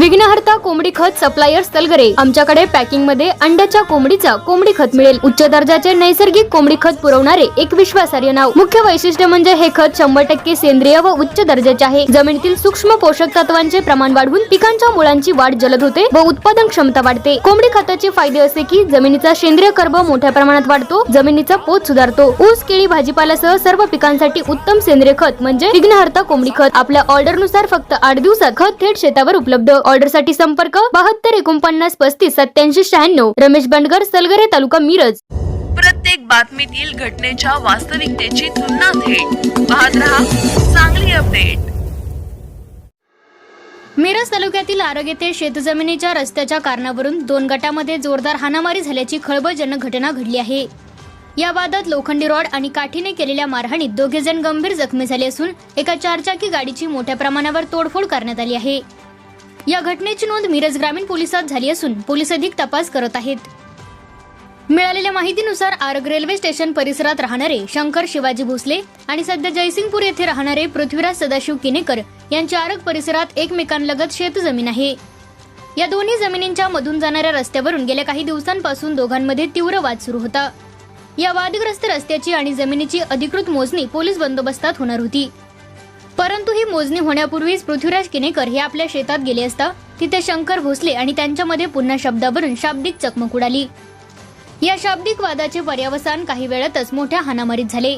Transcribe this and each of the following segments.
विघ्नहर्ता कोंबडी खत सप्लायर सलगरे, आमच्याकडे पॅकिंग मध्ये अंड्याच्या कोंबडीचा कोंबडी खत मिळेल। उच्च दर्जाचे नैसर्गिक कोंबडी खत पुरवणारे एक विश्वासार्ह नाव। मुख्य वैशिष्ट्य म्हणजे हे खत 100% सेंद्रिय व उच्च दर्जाचे आहे। जमिनीतील सूक्ष्म पोषक तत्वांचे प्रमाण वाढवून पिकांच्या मुळांची वाढ जलद होते व उत्पादन क्षमता वाढते। कोंबडी खताचे फायदे असे की जमिनीचा सेंद्रिय कर्ब मोठ्या प्रमाणात वाढतो, जमिनीचा पोत सुधारतो। ऊस, केळी, भाजीपाल्यासह सर्व पिकांसाठी उत्तम सेंद्रिय खत म्हणजे विघ्नहर्ता कोंबडी खत। आपल्या ऑर्डर नुसार फक्त 8 दिवसात खत थेट शेतावर उपलब्ध। ऑर्डर साठी संपर्क 72 49 35 87 96। रमेश बंडगर, सलगरे, तालुका मिरज। प्रत्येक बातमीतील घटनेच्या वास्तविकतेची तुलना थेट पाहत रहा चांगली अपडेट। मिरज तालुक्यातील आरग येथे शेतजमिनीच्या रस्त्याच्या कारणावरून 2 गटामध्ये जोरदार हाणामारी झाल्याची खळबळजनक घटना घडली आहे। या वादात लोखंडी रॉड आणि काठीने केलेल्या मारहाणीत 2 जण गंभीर जखमी झाले असून एका 4-चाकी गाडीची मोठ्या प्रमाणावर तोडफोड करण्यात आली आहे। या घटनेची नोंद मिरज ग्रामीण पोलिसात झाली असून पोलीस अधिक तपास करत आहेत। मिळालेल्या माहितीनुसार आरग रेल्वे स्टेशन परिसरात राहणारे शंकर शिवाजी भोसले आणि सध्या जयसिंगपूर येथे राहणारे पृथ्वीराज सदाशिव किनेकर यांची आरग परिसरात एकमेकांलगत शेतजमीन आहे। या दोन्ही जमिनींच्या मधून जाणाऱ्या रस्त्यावरून गेल्या काही दिवसांपासून दोघांमध्ये तीव्र वाद सुरू होता। या वादग्रस्त रस्त्याची आणि जमिनीची अधिकृत मोजणी पोलीस बंदोबस्तात होणार होती, परंतु ही मोजणी होण्यापूर्वीच पृथ्वीराज किनेकर हे आपल्या शेतात गेले असता तिथे शंकर भोसले आणि त्यांच्यामध्ये पुन्हा शब्दावरून शाब्दिक चकमक उडाली। या शाब्दिक वादाचे पर्यावसान काही वेळातच मोठ्या हाणामारीत झाले।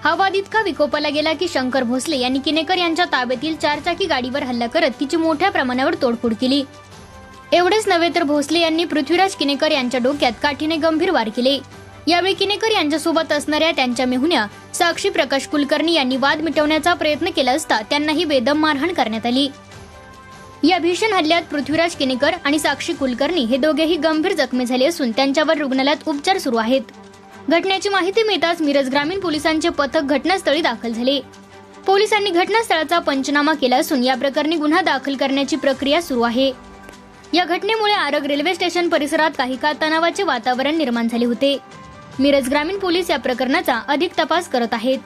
हा वाद इतका विकोपाला गेला की शंकर भोसले यांनी किनेकर यांच्या ताब्यातील 4-चाकी गाडीवर हल्ला करत तिची मोठ्या प्रमाणावर तोडफोड केली। एवढेच नव्हे तर भोसले यांनी पृथ्वीराज किनेकर यांच्या डोक्यात काठीने गंभीर वार केले। यावेळी किनेकर यांच्यासोबत असणाऱ्या त्यांच्या मेहुण्या साक्षी प्रकाश कुलकर्णी यांनी वाद मिटवण्याचा प्रयत्न केला असता त्यांनाही बेदम मारहाण करण्यात आली। या भीषण हल्ल्यात पृथ्वीराज किनेकर आणि साक्षी कुलकर्णी हे दोघेही गंभीर जखमी झाले असून त्यांच्यावर रुग्णालयात उपचार सुरू आहेत। घटनेची माहिती मिळताच मिरज ग्रामीण पोलिसांचे पथक घटनास्थळी दाखल झाले। पोलिसांनी घटनास्थळाचा पंचनामा केला असून या प्रकरणी गुन्हा दाखल करण्याची प्रक्रिया सुरू आहे। या घटनेमुळे आरग रेल्वे स्टेशन परिसरात काही काळ तणावाचे वातावरण निर्माण झाले होते। मिरज ग्रामीण पोलीस या प्रकरणाचा अधिक तपास करत आहेत।